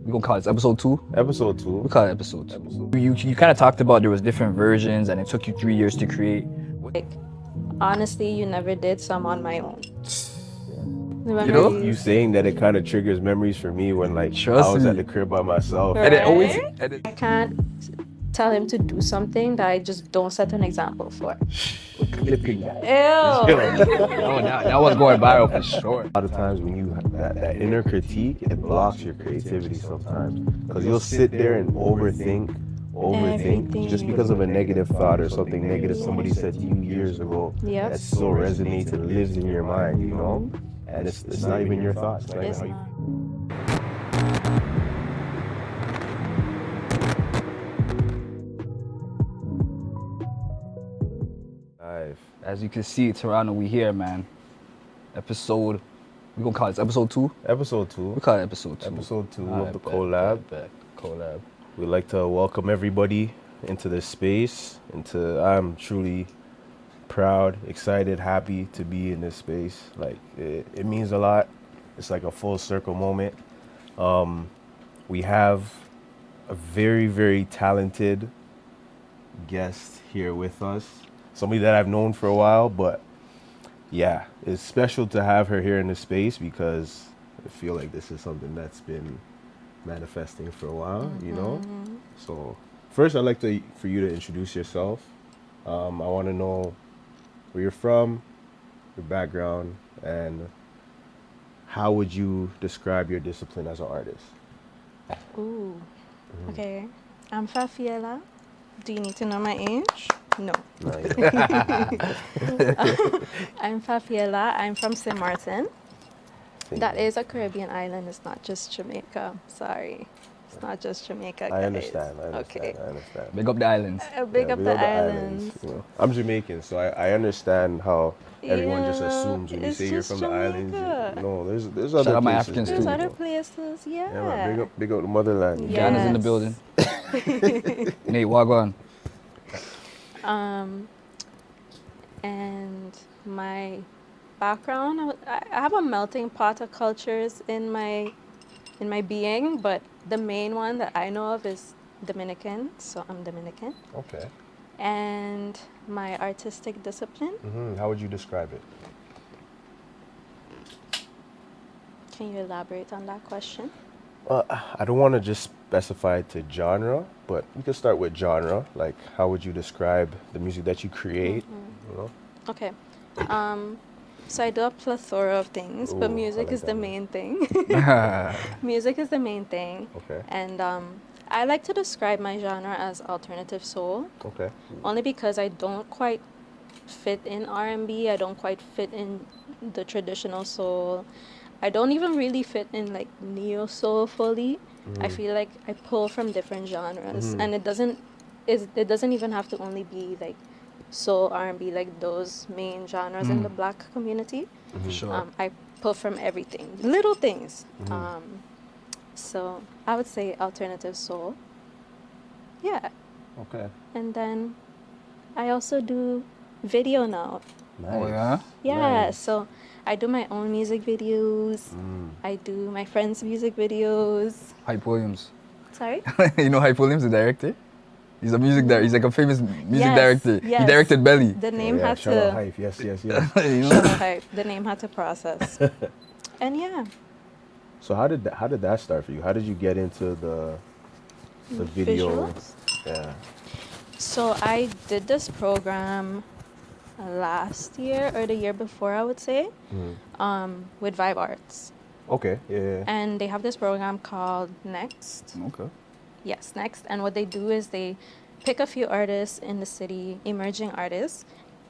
We gonna call this episode 2? Episode 2. We call it episode 2. You kind of talked about there was different versions and it took you 3 years to create. Like, honestly, you never did, so I'm on my own. You know? You saying that it kind of triggers memories for me when like Trust I was me. at the crib by myself. Right. And it always... I can't tell him to do something that I just don't set an example for. Clipping that. Ew. That was going viral for sure. A lot of times when you have that inner critique, it blocks your creativity sometimes. Because you'll sit there and overthink Everything. just because of a negative thought or something negative somebody said to you years ago. Yep. That still resonates and lives in your mind, you know? And it's not even your thoughts. It's not even It's how you not. As you can see, Toronto, we here, man. Episode... We gonna call this episode 2? Episode 2. We call it episode 2. Episode 2 Alright, of the bet, collab. bet. Collab. We'd like to welcome everybody into this space. I'm truly proud, excited, happy to be in this space. Like it means a lot. It's like a full circle moment. We have a very, very talented guest here with us. Somebody that I've known for a while, but yeah, it's special to have her here in this space because I feel like this is something that's been manifesting for a while, you know? So first I'd like for you to introduce yourself. I want to know where you're from, your background, and how would you describe your discipline as an artist? Ooh. Okay. I'm Fafiélla. Do you need to know my age? No. I'm Fafiélla. I'm from St. Martin. That is a Caribbean island. It's not just Jamaica. Sorry. It's not just Jamaica, guys. I understand. Okay. I understand. Big up the islands. Big up the islands. You know. I'm Jamaican, so I understand how everyone just Yeah, assumes when you it's say you're just from the islands. Jamaica. No, there's other Shout out my places Africans there, There's too. you other know. places, yeah. Yeah, man, big up the motherland. Yeah. Ghana's in the Yes. building. Nate, Wagwan. And my background, I have a melting pot of cultures in my being, but the main one that I know of is Dominican, so I'm Dominican. Okay. And my artistic discipline, How would you describe it? can you elaborate on that question? I don't want to just specify it to genre, but we can start with genre. Like, how would you describe the music that you create? You know? Okay. So I do a plethora of things, but Ooh, I music like is that the one. main thing. Music is the main thing. Okay. And I like to describe my genre as alternative soul, Okay. only because I don't quite fit in R&B. I don't quite fit in the traditional soul. I don't even really fit in like neo soul fully. I feel like I pull from different genres, and it doesn't even have to only be like soul, R&B, like those main genres in the Black community. Sure. I pull from everything, little things. So I would say alternative soul. Yeah. Okay. And then I also do video now. Nice. Oh, yeah? Yeah, Nice. so I do my own music videos. I do my friends' music videos. Hype Williams. Sorry? You know Hype Williams, the director? He's a music director. He's like a famous music Yes, director. He yes. directed Belly. The name Yeah, had shout out to Hype. Yes. You shout know? out Hype. The name had to process. And yeah, So how did that start for you? How did you get into the video? visuals. Yeah. So I did this program last year or the year before, I would say, with Vibe Arts. Okay. Yeah. And they have this program called Next. Okay. Yes, Next. And what they do is they pick a few artists in the city, emerging artists.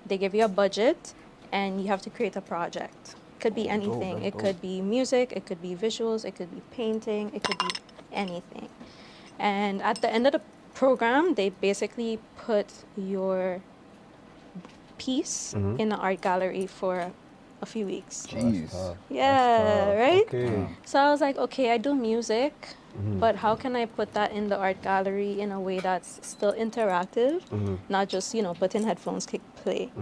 They give you a budget and you have to create a project. Could be anything. It could be music, it could be visuals, it could be painting, it could be anything. And at the end of the program, they basically put your piece in the art gallery for a few weeks. Jeez. Yeah, right? Okay. So I was like, okay, I do music, but how can I put that in the art gallery in a way that's still interactive, not just, put in headphones, click play.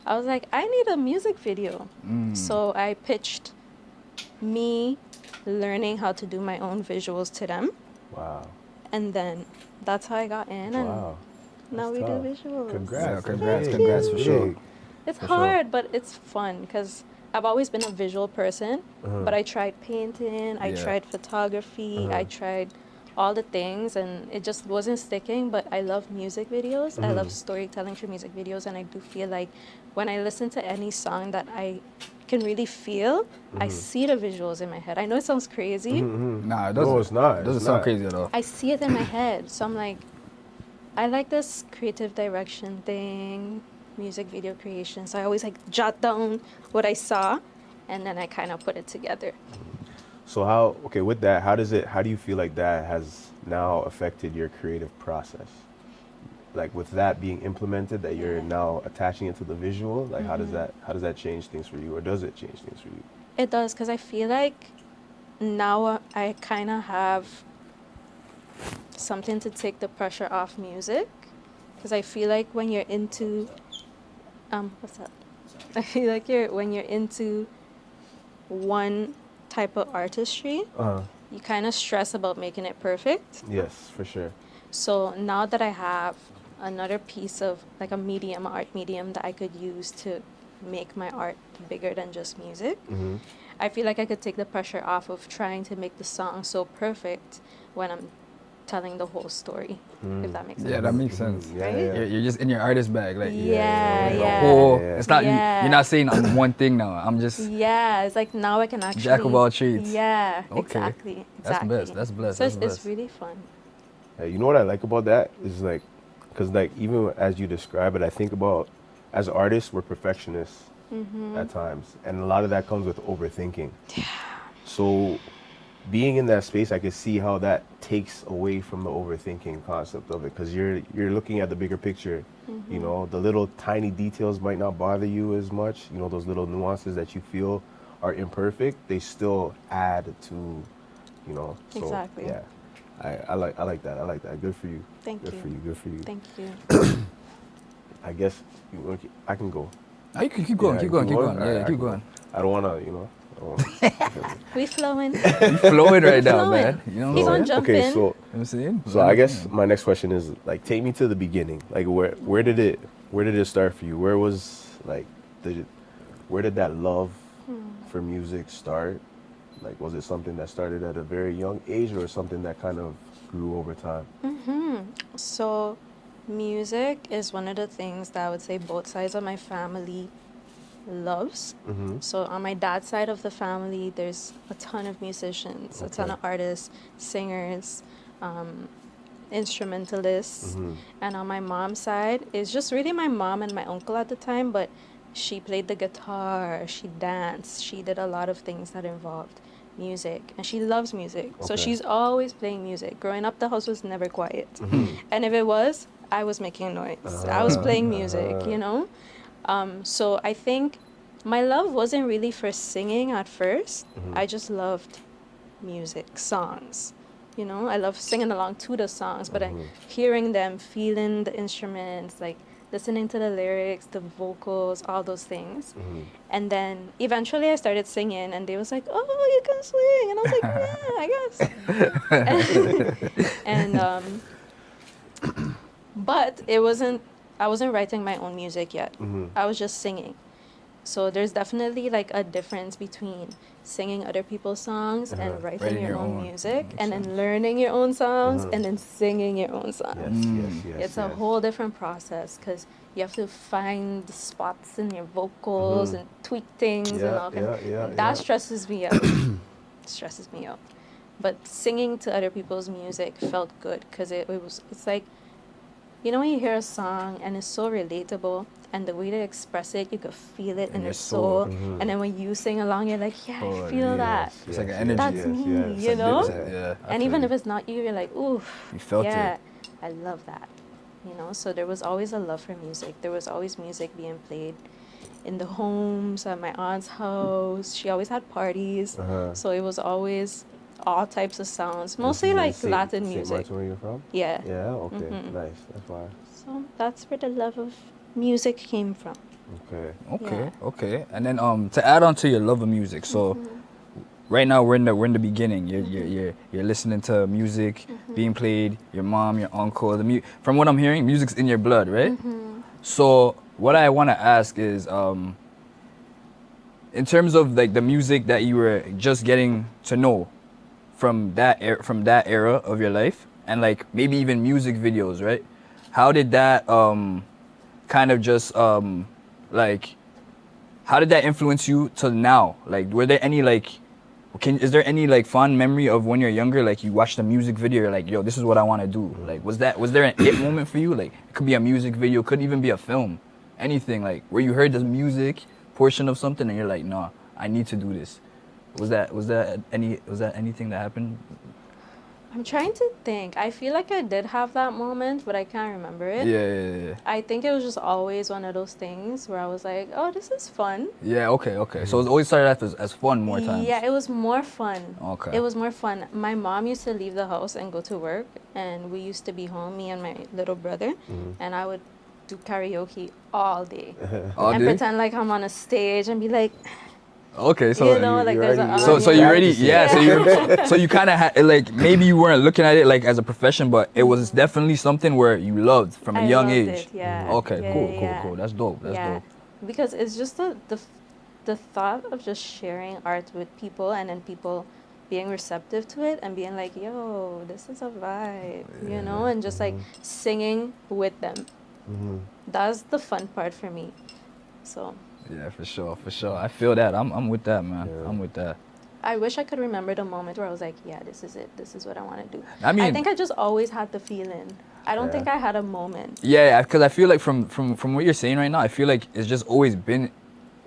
I was like, I need a music video. So I pitched me learning how to do my own visuals to them. Wow. And then that's how I got in. And Wow. now we That's do tough. visuals. Congrats. Yeah, That's congrats, big. congrats That's for sure. big. It's For sure. hard, but it's fun because I've always been a visual person. Uh-huh. But I tried painting, I Yeah. tried photography, I tried all the things, and it just wasn't sticking. But I love music videos. I love storytelling through music videos, and I do feel like when I listen to any song that I can really feel, I see the visuals in my head. I know it sounds crazy. Nah, it doesn't. No, it's not. It doesn't It's sound not. crazy at all. I see it in my head. So I'm like, I like this creative direction thing, music video creation. So I always like jot down what I saw, and then I kind of put it together. So with that, how do you feel like that has now affected your creative process? Like with that being implemented, that you're now attaching it to the visual, like how does that change things for you, or does it change things for you? It does, because I feel like now I kind of have something to take the pressure off music. Because I feel like when you're into, what's that? I feel like when you're into one type of artistry, you kind of stress about making it perfect. Yes, for sure. So now that I have another piece of like a art medium that I could use to make my art bigger than just music, I feel like I could take the pressure off of trying to make the song so perfect when I'm telling the whole story, if that makes sense. Yeah, that makes sense. Yeah, Right? yeah. You're just in your artist bag, like Yeah, the yeah. whole. Yeah. It's not Yeah. you're not saying I'm one thing now. I'm just Yeah, it's like now I can actually... jack of all trades. Yeah, Okay. exactly. That's blessed. That's blessed. So That's it's blessed. really fun. You know what I like about that is like, because like even as you describe it, I think about as artists we're perfectionists at times, and a lot of that comes with overthinking. So being in that space, I could see how that takes away from the overthinking concept of it, because you're looking at the bigger picture. You know, the little tiny details might not bother you as much. You know, those little nuances that you feel are imperfect, they still add to, you know. So, Exactly. Yeah, I like that. I like that. Good for you. Thank Good you. for you. Good for you. Thank you. I guess I can go. Oh, you can keep going, Yeah, keep going, keep going. Alright, Yeah, I keep can go. going. I don't want to, you know. We flowing. You flowing right now, Flowing. man. You know what Keep I'm on saying? jumping. Okay, so You know what I'm saying? So I guess my next question is like, take me to the beginning. Like, where did it start for you? Where was like where did that love for music start? Like, was it something that started at a very young age, or something that kind of grew over time? So music is one of the things that I would say both sides of my family loves. So on my dad's side of the family, there's a ton of musicians, a ton of artists, singers, instrumentalists. And on my mom's side, it's just really my mom and my uncle at the time, but she played the guitar, she danced, she did a lot of things that involved music, and she loves music. So Okay. she's always playing music. Growing up, the house was never quiet. And if it was, I was making noise. I was playing music, you know? So I think my love wasn't really for singing at first. I just loved music, songs. You know, I love singing along to the songs, but then hearing them, feeling the instruments, like listening to the lyrics, the vocals, all those things. And then eventually I started singing, and they was like, "Oh, you can sing," and I was like, "Yeah, I guess." And but I wasn't writing my own music yet. I was just singing. So there's definitely like a difference between singing other people's songs and writing your own music, and then learning your own songs and then singing your own songs. Yes. It's a whole different process, because you have to find the spots in your vocals and tweak things and all that. That stresses me out. Stresses me out. But singing to other people's music felt good, because it's like, you know, when you hear a song and it's so relatable, and the way they express it, you could feel it in your their soul. soul. And then when you sing along, you're like, yeah, I feel that. It's like an energy. That's me, you know? Yeah. And even if it's not you, you're like, ooh, You felt yeah, it. I love that. You know, so there was always a love for music. There was always music being played in the homes, at my aunt's house. She always had parties. So it was always all types of sounds, mostly like Latin music. St. Martin, where you're from? Yeah. Yeah, okay, nice. That's why. So that's where the love of music came from. Okay. Okay, Yeah. okay. And then to add on to your love of music, so right now we're in the beginning. You're listening to music being played. Your mom, your uncle. From what I'm hearing, music's in your blood, right? So what I want to ask is, in terms of like the music that you were just getting to know from that era of your life, and like maybe even music videos, right? How did that kind of just like how did that influence you till now? Like, were there any like is there any like fond memory of when you're younger, like you watched a music video, you're like, yo, this is what I want to do? Like, was there an it moment for you? Like, it could be a music video, could even be a film, anything, like where you heard the music portion of something and you're like, nah, I need to do this. Was that anything that happened? I'm trying to think. I feel like I did have that moment, but I can't remember it. Yeah. I think it was just always one of those things where I was like, oh, this is fun. Yeah, okay. So it always started off as fun more times. Yeah, it was more fun. Okay. It was more fun. My mom used to leave the house and go to work, and we used to be home, me and my little brother, and I would do karaoke all day. All and day? pretend like I'm on a stage and be like, Okay, so you know, like there's an so you already audience. so you kind of had like maybe you weren't looking at it like as a profession, but it was definitely something where you loved from a I young loved age. it, yeah. Okay, Yeah. cool. That's dope. That's dope. Because it's just the thought of just sharing art with people and then people being receptive to it and being like, yo, this is a vibe, you know, and just like singing with them. That's the fun part for me. So Yeah, for sure. I feel that. I'm with that, man. Yeah. I'm with that. I wish I could remember the moment where I was like, yeah, this is it. This is what I want to do. I mean, I think I just always had the feeling. I don't think I had a moment. Yeah, because I feel like from what you're saying right now, I feel like it's just always been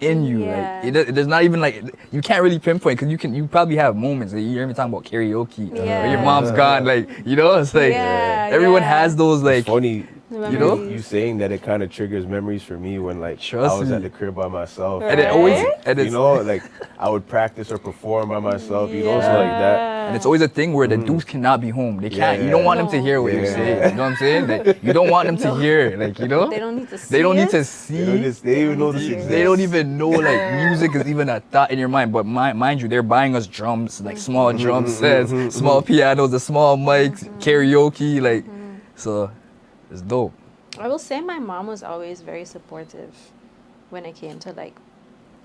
in you. Yeah. Like there's not even like you can't really pinpoint because you probably have moments. Like, you hear me talking about karaoke, where your mom's gone. Like, you know, it's like everyone has those like. It's funny. You know? You saying that it kind of triggers memories for me when like Trust I was me. at the crib by myself. And it always and you it's, know, like I would practice or perform by myself, you know, so like that. and it's always a thing where the dudes cannot be home. They can't. You don't want them to hear what you're Yeah. saying. You know what I'm saying? Like, you don't want them to hear. Like, you know. They don't need to see They don't need to it. see. They even know this exists. They don't even know like music is even a thought in your mind. But mind you, they're buying us drums, like small drum sets, small pianos, the small mics, karaoke, like. So, it's dope. I will say my mom was always very supportive when it came to like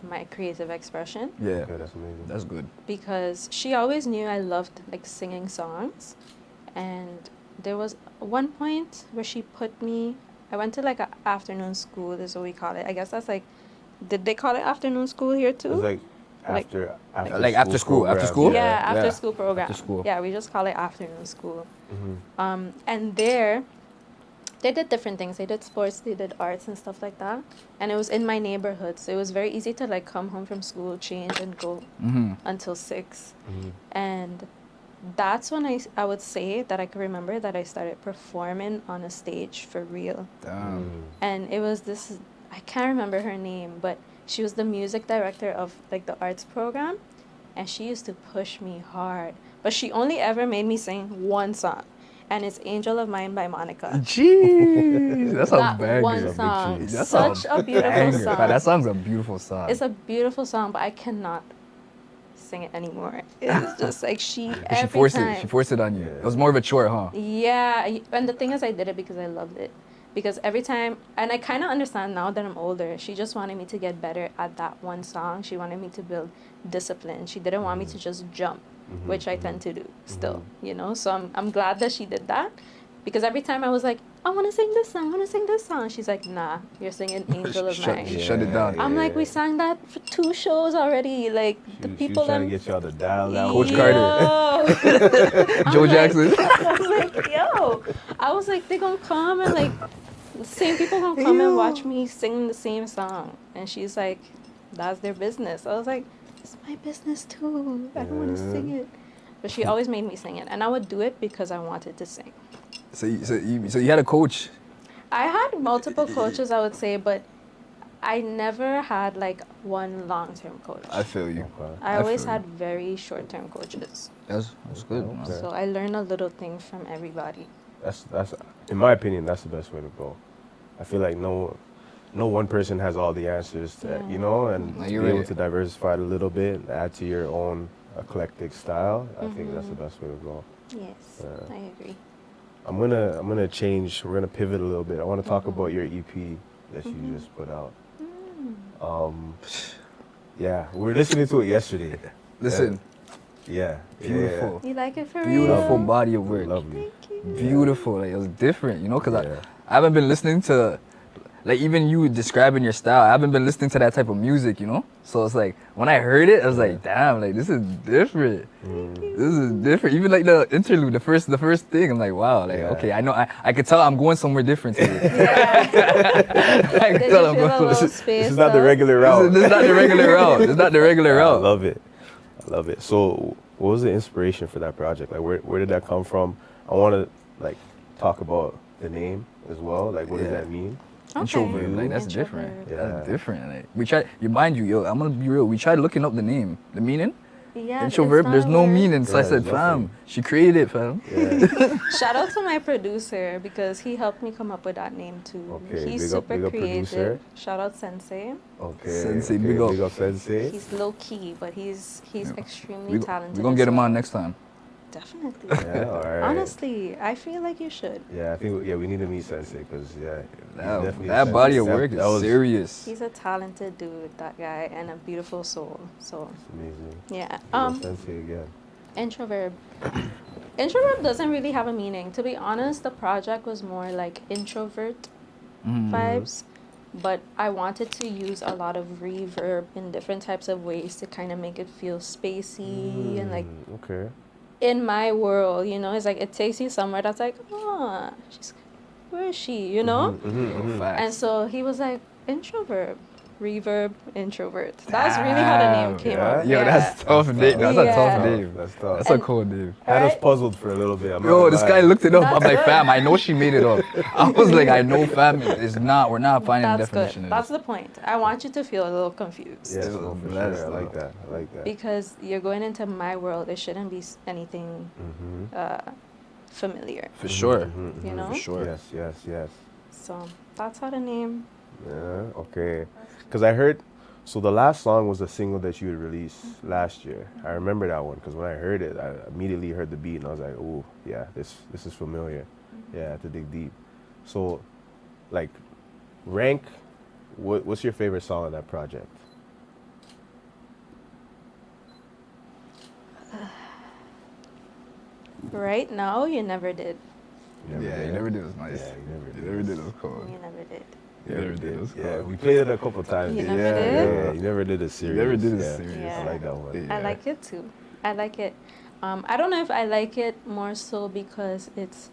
my creative expression Yeah, Okay, that's amazing. that's good. because she always knew I loved like singing songs, and there was one point where she put me. I went to like an afternoon school. Is what we call it. I guess that's like. Did they call it afternoon school here too? It's like Like- after school. after school? Yeah, after school program. After school. Yeah, we just call it afternoon school. And there, they did different things. They did sports, they did arts and stuff like that. And it was in my neighborhood, so it was very easy to like come home from school, change, and go until 6. And that's when I would say that I could remember that I started performing on a stage for real. Damn. And it was this, I can't remember her name, but she was the music director of like the arts program, and she used to push me hard. But she only ever made me sing one song, and it's Angel of Mine by Monica. Jeez, that's a That banger. one song, That's such a beautiful banger. song. That song's a beautiful song. It's a beautiful song, but I cannot sing it anymore. It's just like She every forced time. it. She forced it on you. It was more of a chore, huh? Yeah, and the thing is, I did it because I loved it. Because every time, and I kind of understand now that I'm older, she just wanted me to get better at that one song. She wanted me to build discipline. She didn't want me to just jump, which I tend to do still, you know? So I'm glad that she did that. Because every time I was like, I want to sing this song, I want to sing this song. She's like, nah, you're singing Angel of Mine. Shut it down. I'm like, we sang that for 2 shows already. Like, the She people was trying to get y'all to dial that Coach one. Carter. I'm Joe like- Jackson. I was like, yo. I was like, they gonna come and like, the same people gonna come and watch me sing the same song. And she's like, that's their business. I was like, it's my business too. I don't want to sing it. But she always made me sing it. And I would do it because I wanted to sing. So you had a coach. I had multiple coaches, I would say, but I never had like one long-term coach. I feel you. Okay. I always feel you. had very short-term coaches. That's good. Okay. man. So I learned a little thing from everybody. That's in my opinion, that's the best way to go. I feel like no one person has all the answers to, you know, and No, be you're able right. to diversify it a little bit, and add to your own eclectic style. I think that's the best way to go. Yes, I agree. I'm gonna change. We're gonna pivot a little bit. I want to talk about your EP that you just put out. Yeah, we were listening to it yesterday. Listen, Yeah, beautiful. You like it for Beautiful real? body of work. Lovely. Beautiful. Like, it was different, you know, because Yeah. I haven't been listening to, like, even you describing your style, I haven't been listening to that type of music, you know? So it's like, when I heard it, I was like, damn, like, this is different. This is different. Even like the interlude, the first thing, I'm like, wow, like, okay, I know, I could tell I'm going somewhere different today. I Did could you tell I'm feel a going little This space? is not the regular route. This is not the regular route. This is not the regular I route. love it. I love it. So, what was the inspiration for that project? Like, where did that come from? I want to like talk about the name as well. Like, what does that mean? Introvert, like, that's Introvert. different. Yeah. That's different. Like, we tried, mind you, yo, I'm gonna be real. We tried looking up the name, the meaning. Yeah, Introvert, it's not there's a no word. meaning. So I Yeah, said, there's fam, nothing. she created it, fam. Yeah. Shout out to my producer because he helped me come up with that name too. Okay, He's big up- super big up creative. producer. Shout out Sensei. Okay. Sensei, okay, big up. Big up Sensei. He's low key, but he's extremely We're talented. gonna as get him well. on next time. Definitely. Yeah, all right. Honestly, I feel like you should. Yeah, I think we need to meet Sensei because he's definitely a That body of sensei. work That was is serious. He's a talented dude, that guy, and a beautiful soul. So amazing. yeah. Big up Sensei again. Introverb. Introverb doesn't really have a meaning. To be honest, the project was more like introvert vibes, but I wanted to use a lot of reverb in different types of ways to kind of make it feel spacey and like Okay. in my world, you know, it's like it takes you somewhere that's like, oh, where is she, you know? And so he was like, introvert, reverb, introvert. That's really how the name came up. Yo, that's tough, Dave. That's a Yeah. tough name. That's tough. That's a cool name. Had us Right? puzzled for a little bit. I'm not Yo, gonna this lie. guy looked it up. I'm That's like, good. fam, I know she made it up. I was like, I know, fam, it's not. We're not finding the That's definition good. of That's this. the point. I want you to feel a little confused. Yes, no, for That's sure. I like dope. that. I like that. Because you're going into my world, it shouldn't be anything familiar, For sure. you know? For sure. Yes, yes, yes. So that's how the name. Yeah, okay. Because I heard, so the last song was a single that you had released last year. I remember that one because when I heard it, I immediately heard the beat and I was like, oh, yeah, this is familiar. Yeah, I have to dig deep. So, like, rank, what's your favorite song on that project? Right now, you never did. Yeah, you never did. It was nice. Yeah, you never You never did. It was cool. You never did. You never did. It was Yeah, cool. we played it a couple times. You yeah, never did? yeah, you never did a series. never did a yeah. series. Yeah. I like that one. Yeah. I like it too. I like it. I don't know if I like it more so because it's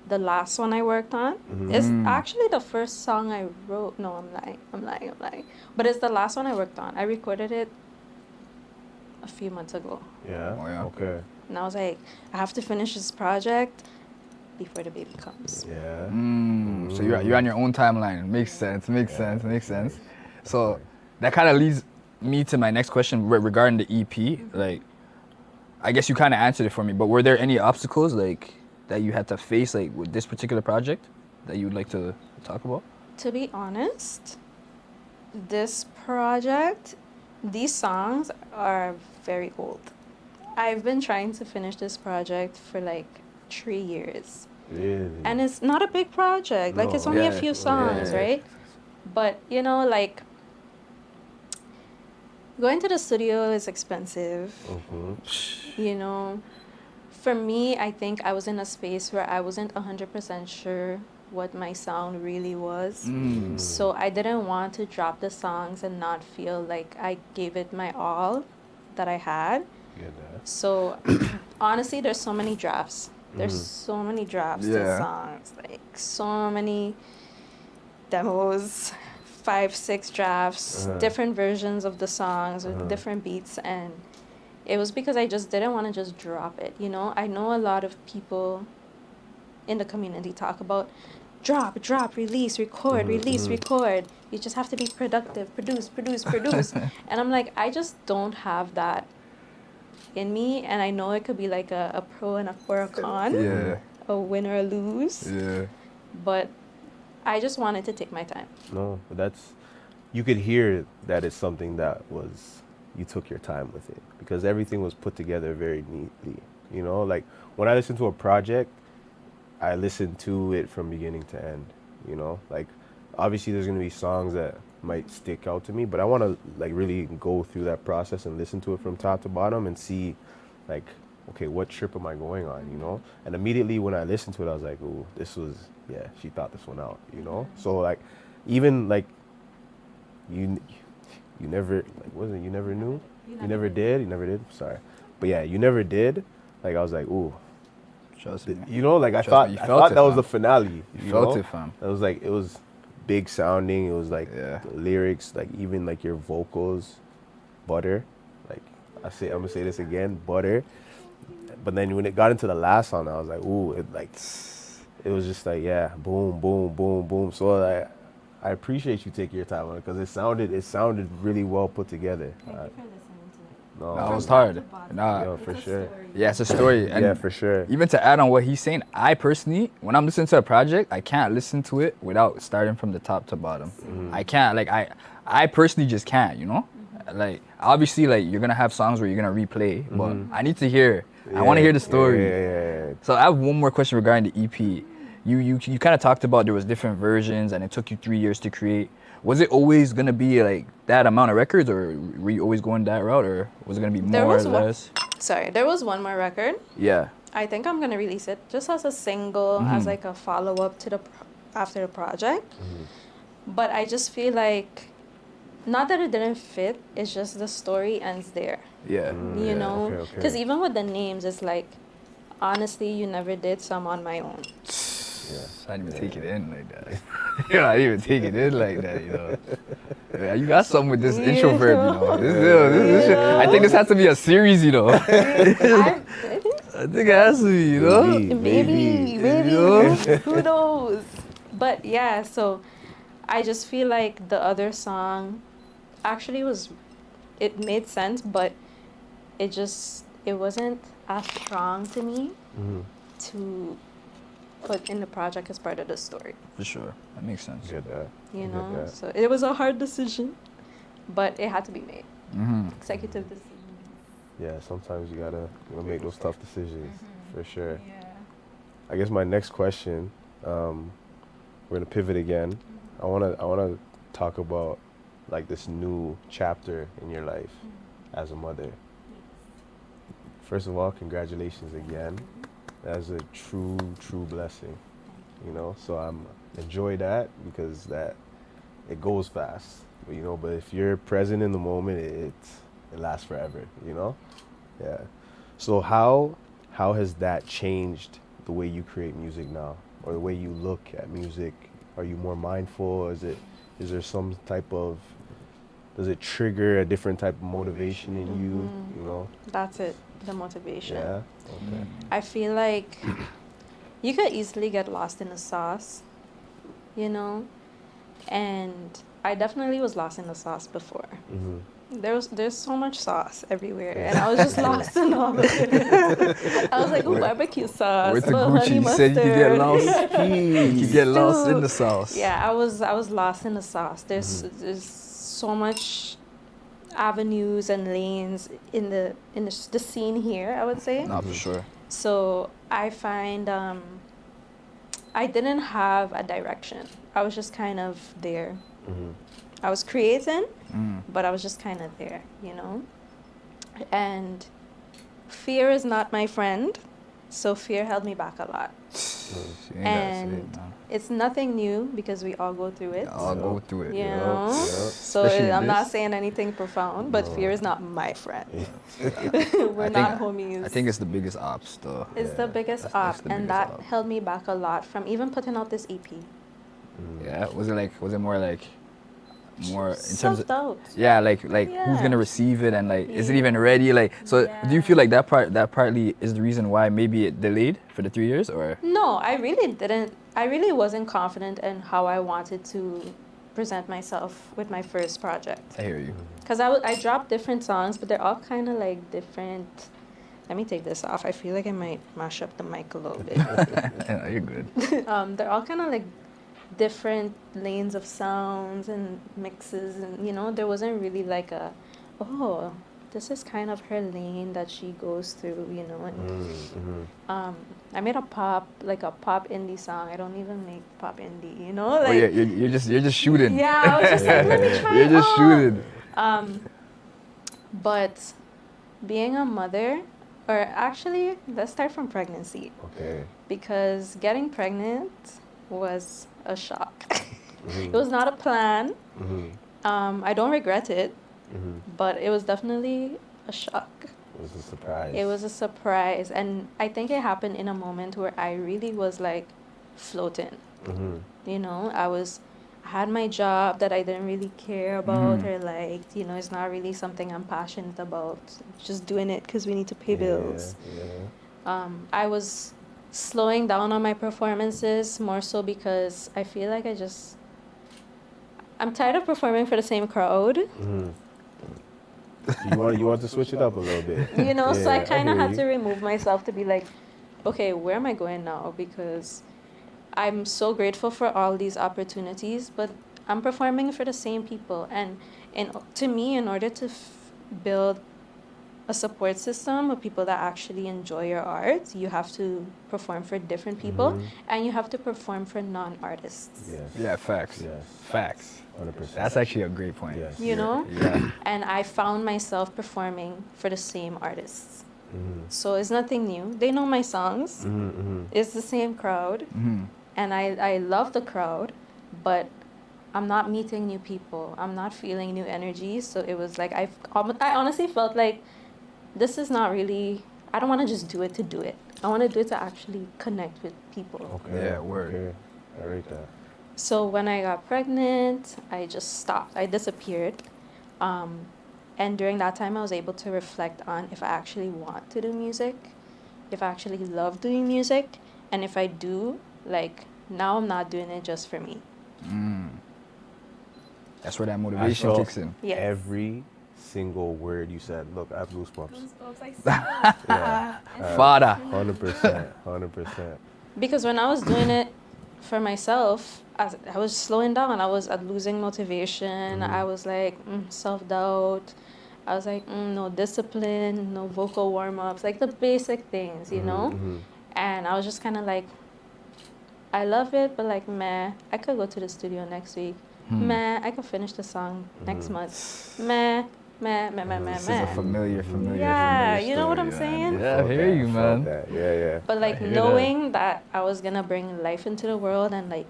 the last one I worked on. It's actually the first song I wrote. No, I'm lying. But it's the last one I worked on. I recorded it a few months ago. Yeah? Oh, yeah. Okay. And I was like, I have to finish this project before the baby comes. Yeah. So you're on your own timeline. Makes sense. Makes sense. So that kind of leads me to my next question regarding the EP. Like, I guess you kind of answered it for me, but were there any obstacles like that you had to face like with this particular project that you would like to talk about? To be honest, this project, these songs are very old. I've been trying to finish this project for like 3 years. Really? And it's not a big project. Like, it's No. only a Yeah. few songs, Yeah. right? But, you know, like, going to the studio is expensive. You know, for me, I think I was in a space where I wasn't 100% sure what my sound really was. So I didn't want to drop the songs and not feel like I gave it my all that I had. Get that. So honestly, there's so many drafts. There's so many drafts to Yeah. songs, like so many demos, 5-6 drafts, different versions of the songs with different beats, and it was because I just didn't want to just drop it. You know, I know a lot of people in the community talk about drop, release, record, release, record. You just have to be productive, produce. And I'm like, I just don't have that in me, and I know it could be like a pro and or a con, Yeah. a win or a lose, Yeah. but I just wanted to take my time. No, but you could hear that it's something that was you took your time with it because everything was put together very neatly. You know, like when I listen to a project, I listen to it from beginning to end. You know, like obviously there's gonna be songs that might stick out to me, but I want to like really go through that process and listen to it from top to bottom and see, like, okay, what trip am I going on? You know, and immediately when I listened to it, I was like, ooh, this was she thought this one out. You know, so like even like you never like wasn't you never knew you never did sorry, but yeah, you never did. Like I was like, ooh. Trust me. You know, like I Trust me, thought you felt it, that was fam. the finale. You felt it, fam. It was like it was big sounding. It was like Yeah. the lyrics, like even like your vocals, butter. Like I'm gonna say this again, butter. But then when it got into the last song, I was like, ooh, it was just like boom, boom, boom, boom. So I appreciate you taking your time on it because it sounded really well put together. Thank you for listening to it. No, That From was top hard. to bottom. Nah. yo, for It's a sure. story. Yeah, it's a story. And Yeah, for sure. even to add on what he's saying, I personally, when I'm listening to a project, I can't listen to it without starting from the top to bottom. I can't, like, I personally just can't, you know? Like, obviously, like, you're gonna have songs where you're gonna replay, but I need to hear, I wanna hear the story. Yeah. So I have one more question regarding the EP. You kind of talked about there was different versions and it took you 3 years to create. Was it always gonna be like that amount of records, or were you always going that route, or was it gonna be There more or was one- less? Sorry, there was one more record. Yeah. I think I'm gonna release it just as a single, as like a follow up to after the project. But I just feel like, not that it didn't fit, it's just the story ends there. Yeah. You know, okay. because even with the names, it's like, honestly, you never did, so I'm on my own. I didn't even take it in like that. Yeah, I didn't even take it in like that, you know. Yeah, you got something with this introvert, you know. This shit- I think this has to be a series, you know. I I think it has to be, you know. maybe, You know? who knows? But yeah, so I just feel like the other song actually it made sense, but it wasn't as strong to me to put in the project as part of the story, For sure. That makes sense. Get that. you Get know? that. So it was a hard decision, but it had to be made. Executive decision. Yeah, sometimes you gotta make those tough decisions, for sure. I guess my next question, we're gonna pivot again. I wanna talk about like this new chapter in your life as a mother. First of all, congratulations again. That's a true blessing, you know. So enjoy that because that it goes fast, you know. But if you're present in the moment, it lasts forever, you know. Yeah. So how has that changed the way you create music now, or the way you look at music? Are you more mindful? Is there some type of, does it trigger a different type of motivation in you? You know. That's it, the motivation. Yeah. Okay. I feel like you could easily get lost in the sauce, you know? And I definitely was lost in the sauce before. There's so much sauce everywhere, and I was just lost in all of it. I was like, ooh, barbecue sauce. With the oh, Gucci, honey you said you could get mustard." lost. You could get lost in the sauce. Yeah, I was lost in the sauce. There's so much avenues and lanes in the scene here, I would say. Nah, for sure. So I find I didn't have a direction. I was just kind of there. I was creating, but I was just kind of there, you know? And fear is not my friend, so fear held me back a lot. You ain't gotta say And it, man. it's nothing new because we all go through it. I'll go through it. You Yeah. know? Yep. So Especially in I'm not this. saying anything profound, but fear is not my friend. We're I not think- homies. I think it's the biggest ops, though. It's the biggest That's op, the and biggest that op. held me back a lot from even putting out this EP. Yeah. Was it more like more in terms of Self-doubt. yeah, like who's Yeah. gonna receive it and like is it even ready? Like so, do you feel like that partly is the reason why maybe it delayed for the 3 years, or No, I really didn't. I really wasn't confident in how I wanted to present myself with my first project. I hear you. Because I dropped different songs, but they're all kind of like different. Let me take this off. I feel like I might mash up the mic a little bit. Yeah, you're good. They're all kind of like different lanes of sounds and mixes, and you know, there wasn't really like this is kind of her lane that she goes through, you know. And I made a pop indie song. I don't even make pop indie, you know. Like, Oh yeah, you're just shooting. yeah, I was just like, let me try You're it just out. shooting. But being a mother, or actually, let's start from pregnancy. Okay. Because getting pregnant was a shock. It was not a plan. I don't regret it, but it was definitely a shock. It was a surprise. It was a surprise. And I think it happened in a moment where I really was like floating. You know, I had my job that I didn't really care about or like, you know, it's not really something I'm passionate about. Just doing it because we need to pay bills. I was slowing down on my performances more so because I feel like I'm tired of performing for the same crowd. You want to switch it up a little bit. You know, so I Yeah, kind of hear had you. to remove myself to be like, okay, where am I going now? Because I'm so grateful for all these opportunities, but I'm performing for the same people. And to me, in order to build a support system of people that actually enjoy your art, you have to perform for different people, and you have to perform for non-artists. Yes. Yeah, facts. Yes. Facts. 100%. That's actually a great point. Yes. You know? Yeah. And I found myself performing for the same artists. So it's nothing new. They know my songs. It's the same crowd. And I love the crowd, but I'm not meeting new people. I'm not feeling new energy. So it was like, I honestly felt like this is not really, I don't want to just do it to do it. I want to do it to actually connect with people. Okay. Yeah, word. Okay. I rate that. So when I got pregnant, I just stopped. I disappeared. And during that time, I was able to reflect on if I actually want to do music, if I actually love doing music, and if I do, like, now I'm not doing it just for me. That's where that motivation felt kicks in. Yes. Every single word you said. Look, I have goosebumps. Yeah. Father. 100%. 100%. Because when I was doing it for myself, I was slowing down. I was losing motivation. I was like, self-doubt. I was like, no discipline, no vocal warm-ups, like the basic things, you know? And I was just kind of like, I love it, but like, meh, I could go to the studio next week. Meh, I could finish the song next month. Meh, meh, meh, meh, meh, This is a meh. familiar Yeah, you know what I'm story, saying? Yeah, I hear you, Felt man. that. Yeah, yeah. But like I hear knowing that I was gonna bring life into the world and like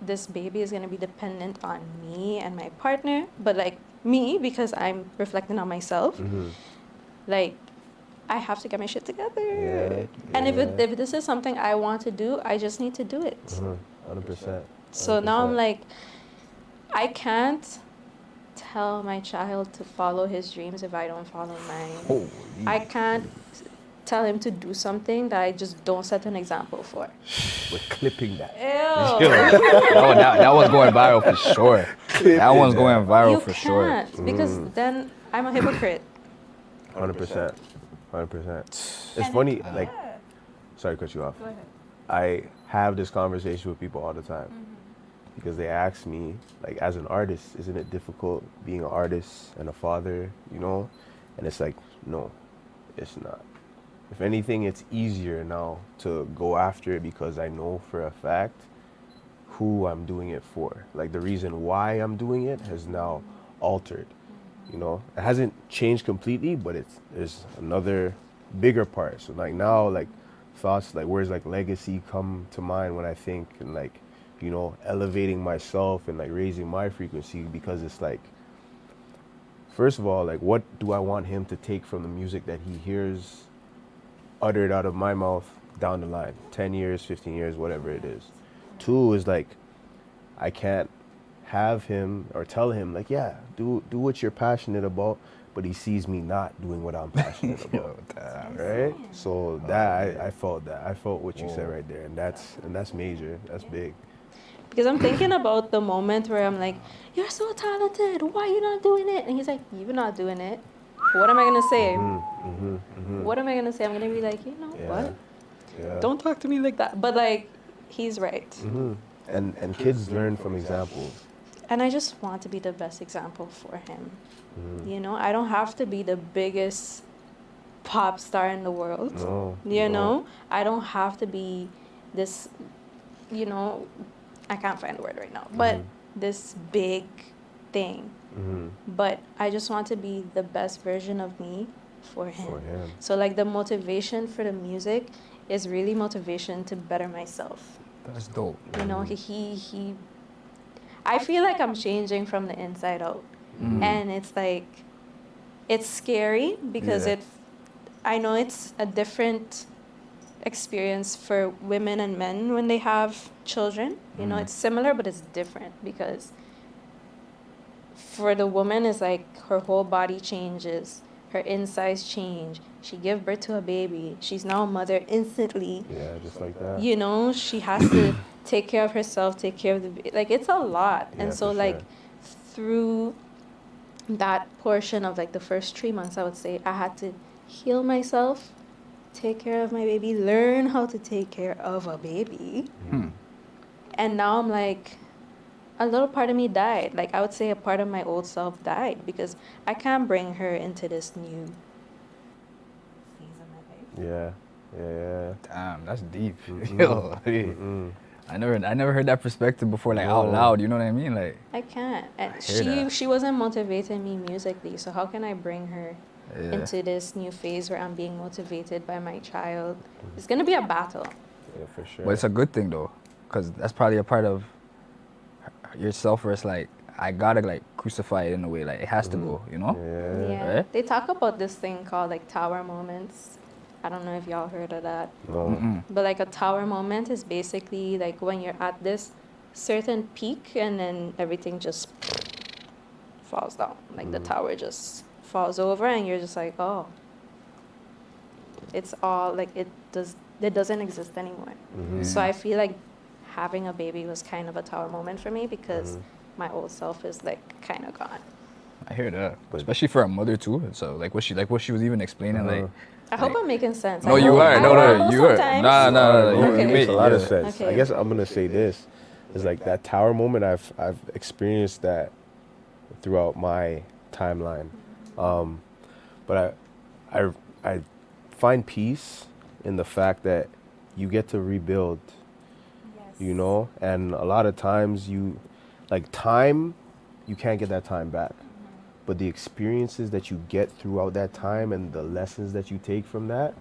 this baby is gonna be dependent on me and my partner, but like me because I'm reflecting on myself. Like I have to get my shit together. Yeah, And if yeah. this is something I want to do, I just need to do it. 100%. So now I'm 100%. like, I can't tell my child to follow his dreams if I don't follow mine. Holy. I can't tell him to do something that I just don't set an example for. We're clipping that. Ew. that one's going viral for sure. That one's going viral You for sure. can't, because then I'm a hypocrite. 100%. 100%. It's funny, like, sorry to cut you off. Go ahead. I have this conversation with people all the time because they ask me, like, as an artist, isn't it difficult being an artist and a father, you know? And it's like, no, it's not. If anything, it's easier now to go after it because I know for a fact who I'm doing it for. Like, the reason why I'm doing it has now altered, you know? It hasn't changed completely, but there's another bigger part. So, like, now, like, thoughts like words like legacy come to mind when I think and like, you know, elevating myself and like raising my frequency, because it's like, first of all, like, what do I want him to take from the music that he hears uttered out of my mouth down the line, 10 years, 15 years, whatever it is. Two is like, I can't have him or tell him like, yeah, do what you're passionate about, but he sees me not doing what I'm passionate about. Right? So that I felt that. I felt what you said right there, and that's major. That's big. Because I'm thinking about the moment where I'm like, you're so talented, why are you not doing it? And he's like, you're not doing it. What am I going to say? What am I going to say? I'm going to be like, you know what? Yeah. Don't talk to me like that. But like, he's right. And kids learn from example. And I just want to be the best example for him. You know, I don't have to be the biggest pop star in the world. No, You no. know, I don't have to be this, you know, I can't find the word right now, but this big thing. But I just want to be the best version of me for him. For him. So like the motivation for the music is really motivation to better myself. That's dope. You know, he I feel like I'm changing from the inside out. And it's like, it's scary because Yeah. I know it's a different experience for women and men when they have children. You know, it's similar, but it's different because for the woman, it's like her whole body changes, her insides change. She give birth to a baby. She's now a mother instantly. Yeah, just like that. You know, she has to take care of herself, take care of the baby. Like, it's a lot. Yeah, And so, for like, sure. through that portion of, like, the first 3 months, I would say I had to heal myself, take care of my baby, learn how to take care of a baby. And now I'm like, a little part of me died. Like, I would say a part of my old self died because I can't bring her into this new phase of my life. Yeah. Damn, that's deep. Yo, hey. I never heard that perspective before, like out No. loud. You know what I mean? Like, I can't. And hear that. she wasn't motivating me musically, so how can I bring her yeah. into this new phase where I'm being motivated by my child? It's gonna be a battle. Yeah, for sure. But it's a good thing though, because that's probably a part of yourself where it's like, I gotta like crucify it in a way, like it has to go, you know? Yeah. Yeah. Right? They talk about this thing called like tower moments. I don't know if y'all heard of that. No. But like a tower moment is basically like when you're at this certain peak and then everything just falls down. Like the tower just falls over and you're just like, oh, it's all like it doesn't exist anymore. So I feel like having a baby was kind of a tower moment for me because my old self is like kind of gone. I hear that, especially for a mother too. So like what she was even explaining, like. I hope I'm making sense. No, I you know- are. I No, ramble you are. sometimes. No. It Okay. makes a lot of yeah. sense. Okay. I guess I'm gonna say this is like that tower moment. I've experienced that throughout my timeline, but I find peace in the fact that you get to rebuild. You know, and a lot of times you can't get that time back. But the experiences that you get throughout that time and the lessons that you take from that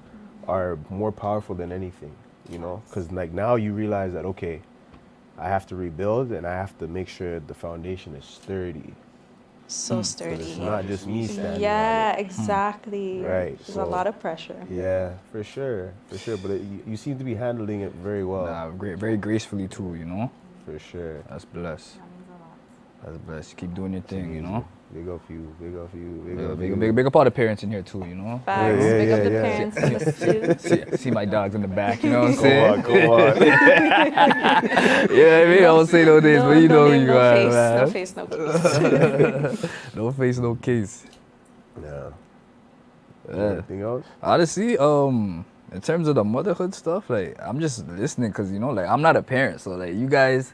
are more powerful than anything, you know? Because like now you realize that, okay, I have to rebuild and I have to make sure the foundation is sturdy. So 'Cause sturdy. it's not just me standing Yeah, on it. exactly. Right, There's so- a lot of pressure. Yeah, for sure. But you seem to be handling it very well. Nah, great, very gracefully too, you know? For sure. That's blessed. That's blessed. Keep doing your thing, you know? Big up you. Big up all the parents in here too, you know? Facts. Yeah, Big up yeah, the yeah. parents in the studio. See my dogs in the back, you know what I'm saying? Go on. Yeah, I mean, I won't say no names, but you know who name, you no are, face, man. no face, no case. No face, no case. Yeah. Yeah. Anything else? Honestly, in terms of the motherhood stuff, like I'm just listening because you know, like I'm not a parent, so like you guys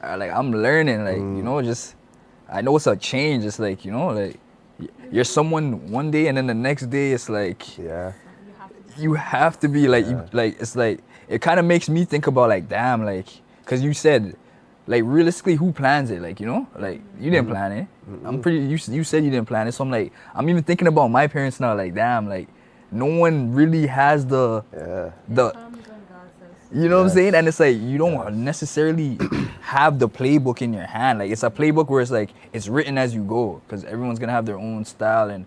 are like I'm learning, like you know, just I know it's a change. It's like you know, like you're someone one day and then the next day it's like Yeah. you have to be like you like it's like it kind of makes me think about like damn like because you said like realistically who plans it, like you know, like you didn't plan it. I'm pretty you said you didn't plan it, so I'm like I'm even thinking about my parents now, like damn, like no one really has the you know what I'm saying? And it's like you don't necessarily have the playbook in your hand. Like it's a playbook where it's like it's written as you go because everyone's gonna have their own style and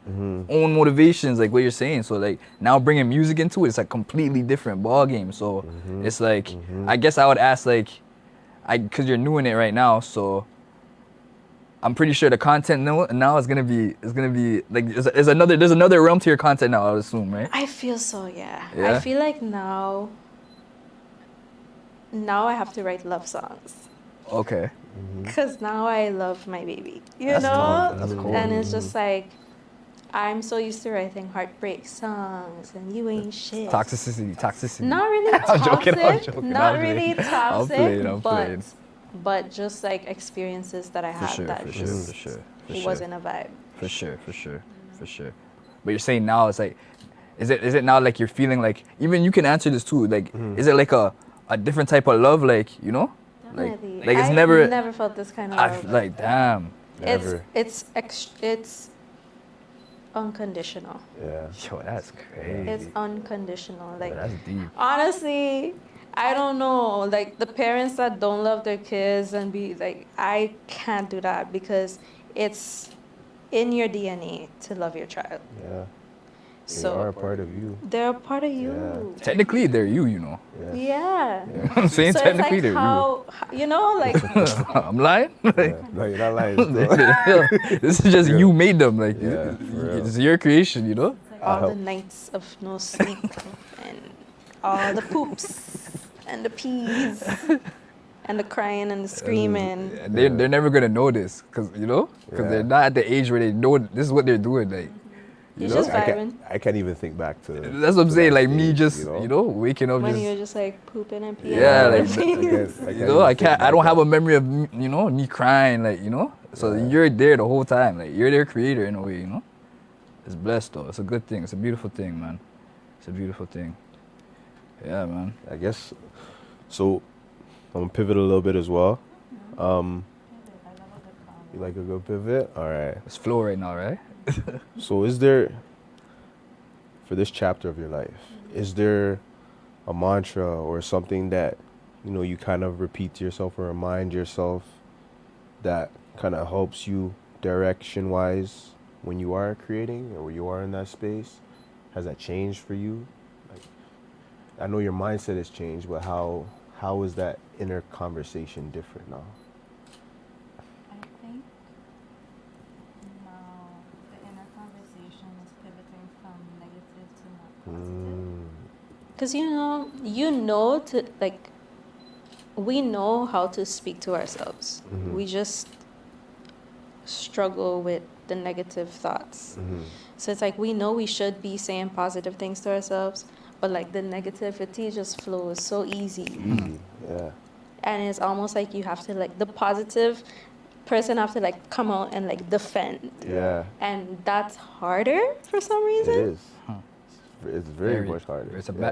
own motivations, like what you're saying. So like now bringing music into it, it's a completely different ball game. So it's like I guess I would ask like because you're new in it right now, so I'm pretty sure the content now is gonna be like there's another realm to your content now, I would assume, right? I feel so, yeah. Yeah? I feel like now I have to write love songs. Okay. Because now I love my baby, you That's know? tough. That's cool. And it's just like, I'm so used to writing heartbreak songs and you ain't shit. Toxicity. Not really I'm toxic. joking, I'm joking, Not I'm really playing. toxic. I'm but playing. but just like experiences that I For had sure, that for sure, just for sure, for it sure. wasn't a vibe. For sure, for sure, for sure. But you're saying now it's like, is it now like you're feeling like, even you can answer this too, like, is it like a different type of love, like, you know? Definitely. Like it's I've never, never felt this kind of I love. like, damn. Never. It's unconditional. Yeah. Yo, that's crazy. It's unconditional. Like That's deep. honestly, I don't know. Like the parents that don't love their kids and be like, I can't do that because it's in your DNA to love your child. Yeah. They So are a part of you. they're a part of you. Technically, they're you know. Yeah. Yeah. You know what I'm saying? So it's Technically, like they're how you know, like I'm lying? Yeah. No, you're not lying. still. This is just you made them. Like, Yeah, for real. it's your creation, you know? all the help. nights of no sleep and all the poops and the peas and the crying and the screaming. And they're never gonna know this, cause you know, cause they're Yeah. not at the age where they know this is what they're doing. Like, you You're know, just I vibing. can't even think back to. that's what I'm to saying. that Like me, stage, just you know, waking up, When just you're just like pooping and peeing. Yeah, all over like, the I place. can't you know, even I think can't. I back don't have at- a memory of you know me crying. Like, you know, so Yeah. you're there the whole time. Like you're their creator in a way. You know, it's blessed though. It's a good thing. It's a beautiful thing, man. It's a beautiful thing. Yeah, man. I guess. So, I'm gonna pivot a little bit as well. You like a good pivot? All right. It's flow right now, right? So, is there, for this chapter of your life, is there a mantra or something that, you know, you kind of repeat to yourself or remind yourself that kind of helps you direction-wise when you are creating or when you are in that space? Has that changed for you? Like, I know your mindset has changed, but how is that inner conversation different now? I think now the inner conversation is pivoting from negative to more positive. Because you know to like, we know how to speak to ourselves. We just struggle with the negative thoughts. So it's like we know we should be saying positive things to ourselves, but like the negativity just flows so easy. Easy, yeah. And it's almost like you have to like the positive person have to like come out and like defend. Yeah, And that's harder for some it reason. is. It's very much harder. It's a yeah.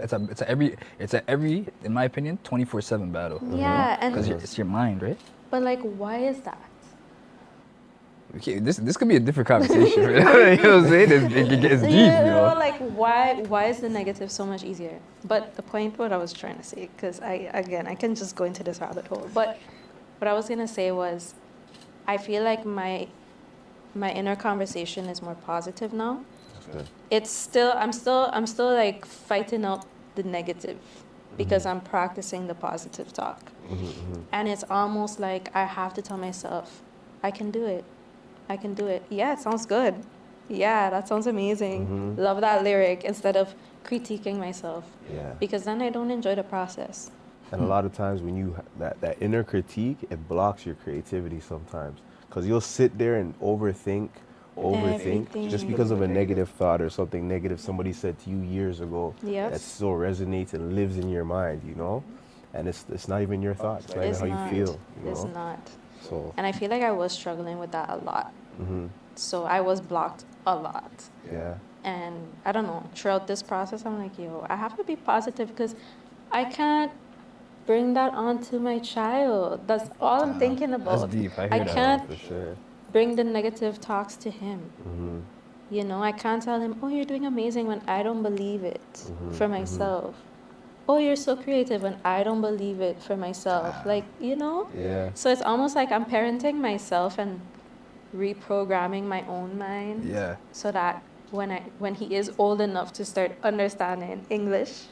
it's a every in my opinion 24/7 battle. Yeah, Because and it's your mind, right? but like why is that? Okay, this could be a different conversation. Right? You know what I'm saying? It's deep, you know. Like why is the negative so much easier? But the point what I was trying to say, because I can just go into this rabbit hole. But what I was gonna say was, I feel like my inner conversation is more positive now. Okay. It's still I'm still like fighting out the negative because I'm practicing the positive talk. And it's almost like I have to tell myself, I can do it. I can do it. Yeah, it sounds good. Yeah, that sounds amazing. Love that lyric, instead of critiquing myself. Yeah. Because then I don't enjoy the process. And a lot of times when you that inner critique, it blocks your creativity sometimes, because you'll sit there and overthink just because of a negative thought or something negative somebody said to you years ago. Yep. That still resonates and lives in your mind, you know. And it's not even your thought. It's not even It's how not. you feel. You It's know? not. So And I feel like I was struggling with that a lot. So I was blocked a lot. yeah. And I don't know, throughout this process, I'm like, yo, I have to be positive because I can't bring that onto my child. That's all I'm thinking about. That's deep. I hear I that. can't For sure. bring the negative talks to him. You know, I can't tell him, oh, you're doing amazing when I don't believe it for myself. Oh, you're so creative when I don't believe it for myself. Like, you know? Yeah. So it's almost like I'm parenting myself and reprogramming my own mind Yeah. so that when he is old enough to start understanding English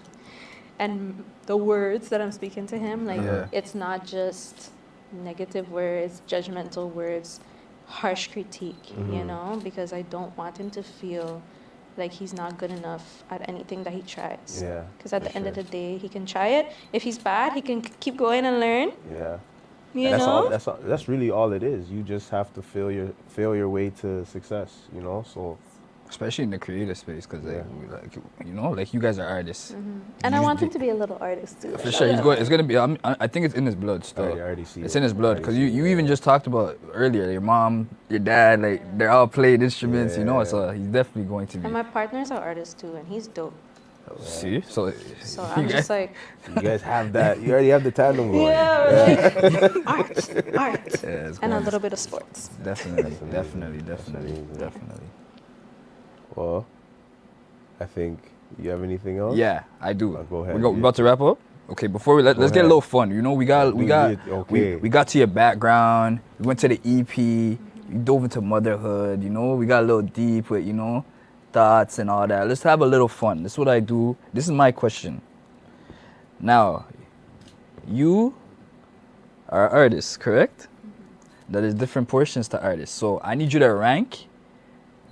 and the words that I'm speaking to him, like Yeah. it's not just negative words, judgmental words, harsh critique, you know, because I don't want him to feel like he's not good enough at anything that he tries. Yeah. Because at for the end of sure. the day, he can try it. If he's bad, he can keep going and learn. Yeah. You And know? that's really all it is. You just have to feel your way to success, you know? So Especially in the creative space, because Yeah. like you guys are artists. And I You- want him to be a little artist too. For sure, it's gonna be. I think it's in his blood still. I already see It's it. in his blood I because already you see it, even yeah. just talked about earlier. Your mom, your dad, like they're all played instruments. So he's definitely going to be. And my partner's an artist too, and he's dope. See, so So you I'm guys- just like, You guys have that. You already have the tandem going. art. yeah, it's And a going- little bit of sports. Definitely, amazing. definitely, That's definitely, amazing. definitely. Well, I think you have anything else? Yeah, I do. Go ahead, We're dude. about to wrap up. Okay, before we let's get a ahead. little fun. We got Okay. we got to your background. We went to the EP. We dove into motherhood. We got a little deep with thoughts and all that. Let's have a little fun. This is what I do. This is my question. Now, you are artists, correct? That is different portions to artists. So I need you to rank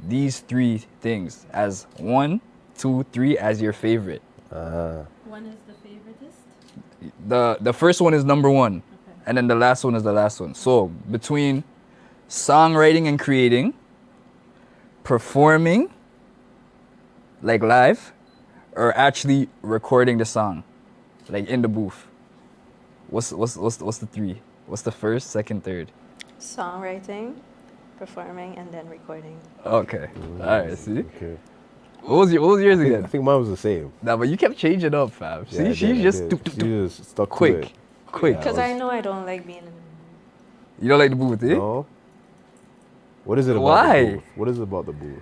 these 3 things as 1, 2, 3 as your favorite. One is the favoritist. The first one is number 1, Okay. and then the last one is the last one. So between songwriting and creating, performing, like live, or actually recording the song, like in the booth. What's the 3? What's the first, second, third? Songwriting, performing, and then recording. Okay. All right. See. Okay. What was yours I again? think mine was the same. Nah, but you kept changing up, fam. Yeah, I See, did, she's I just did. doop, doop, She doop. just stuck to Quick, it. quick. Because I know I don't like being in. You don't like the booth, eh? No. What is it about Why? the booth? What is it about the booth?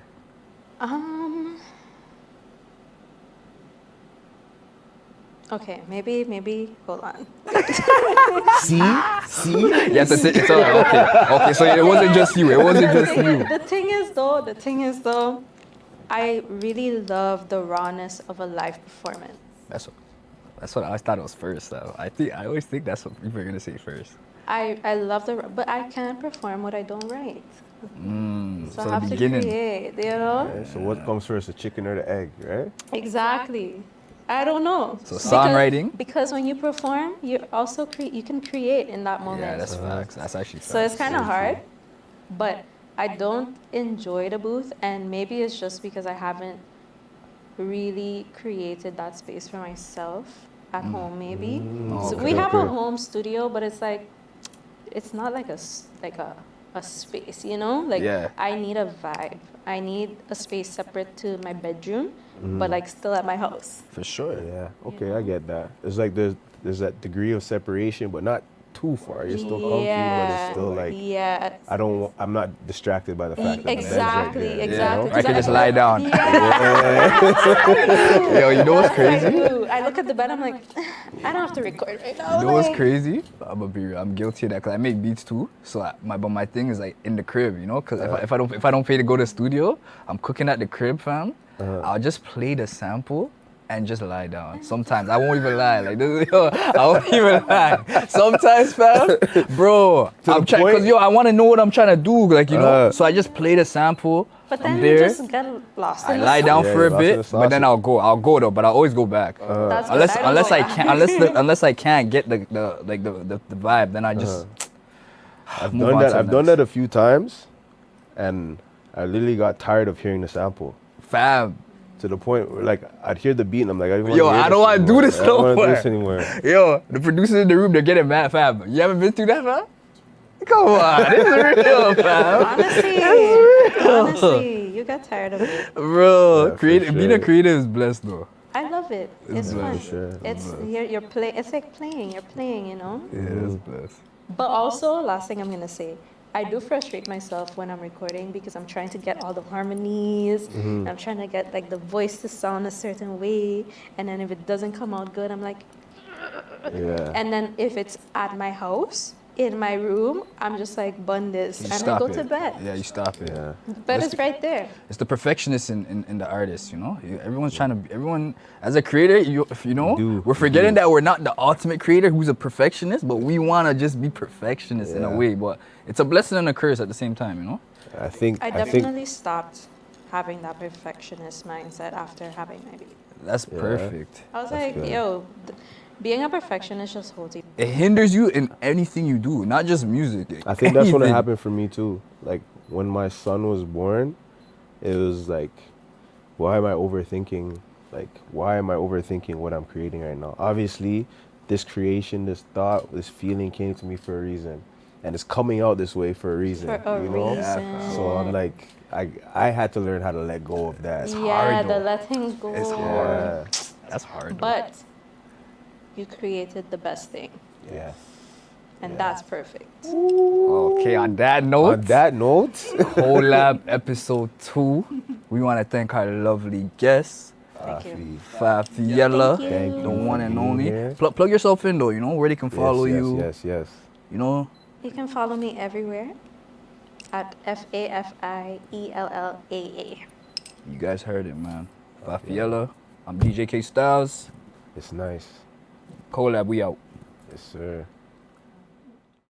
Okay, maybe. Hold on. See? Yes, it's all right. Okay, so it wasn't just you. It wasn't just you. The thing is though, I really love the rawness of a live performance. That's what I thought it was first, though. I always think that's what people are gonna say first. I love but I can't perform what I don't write. So I the have to beginning. create, Yeah, so what comes first, the chicken or the egg, right? Exactly. I don't know. So songwriting? Because when you perform, you also you can create in that moment. Yeah, that's facts. That's actually facts. So it's kind of hard, but I don't enjoy the booth, and maybe it's just because I haven't really created that space for myself at home. Maybe so we have a home studio, but it's like it's not like a space, Like Yeah. I need a vibe. I need a space separate to my bedroom, but like still at my house. For sure. Yeah. Okay, I get that. It's like there's that degree of separation, but not too far. You're still comfy, but it's still like yeah. I'm not distracted by the fact that the bed's right Exactly, there, exactly. I can just lie down. Yeah. Yo, you know what's crazy? I look at the bed, I'm like, I don't have to record right now. You know what's like- crazy? I'm gonna be real. I'm guilty of that because I make beats too. So my thing is like in the crib, Because if I don't pay to go to the studio, I'm cooking at the crib, fam. I'll just play the sample and just lie down. Sometimes I won't even lie. Like this, I won't even lie. Sometimes, fam, bro, I'm trying because I want to know what I'm trying to do. Like so I just play the sample. But I'm then you there. just get lost I in the lie down Yeah, for a lost in the bit, sauce. but then I'll go though. But I always go back. That's good. Unless I don't unless go I back. can't unless I can't get the vibe, then I just I've move done on that. to the I've done next. that a few times, and I literally got tired of hearing the sample fam. to the point where like I'd hear the beat and I'm like, I don't Yo, wanna hear I don't wanna do anymore. this I don't no wanna do more. this anymore. Yo, the producers in the room, they're getting mad, fam. You haven't been through that, fam? Come on, this is real, fam. Honestly, you get tired of it. Bro, Yeah, for being a sure. creative is blessed though. I love it. It's blessed. fun. For sure. It's you're playing. It's like playing. You're playing, Yeah, it's blessed. But also, last thing I'm gonna say, I do frustrate myself when I'm recording because I'm trying to get all the harmonies. And I'm trying to get like the voice to sound a certain way, and then if it doesn't come out good, I'm like. Yeah. And then if it's at my house, in my room, I'm just like bun this, You and I stop go it. to bed. Yeah, you stop it. Yeah. But it's right there. It's the perfectionist in the artist, Everyone's trying to everyone as a creator, we're forgetting that we're not the ultimate creator who's a perfectionist, but we want to just be perfectionists in a Yeah. way. But it's a blessing and a curse at the same time, I think I I think definitely stopped having that perfectionist mindset after having my baby. That's Yeah. perfect. I was That's like, good. yo, being a perfectionist just holds you. It hinders you in anything you do, not just music. I think that's when it anything. happened for me too. Like when my son was born, it was like, why am I overthinking? Like, why am I overthinking what I'm creating right now? Obviously, this creation, this thought, this feeling came to me for a reason, and it's coming out this way for a reason. For a you know? reason. So I'm like, I had to learn how to let go of that. Yeah, hard, the though. letting go. It's hard. That's hard. though. But you created the best thing, Yeah. and that's perfect. Okay, on that note, On that note, collab episode 2. We want to thank our lovely guest, Thank you. Fafiélla, Thank you. the one and being only. here. Plug yourself in though, you know, where they can follow you. Yes. You know, You can follow me everywhere at FAFIELLAA. you guys heard it, man. Fafiélla. I'm DJ K Styles. It's nice. Collab, we out. Yes, sir.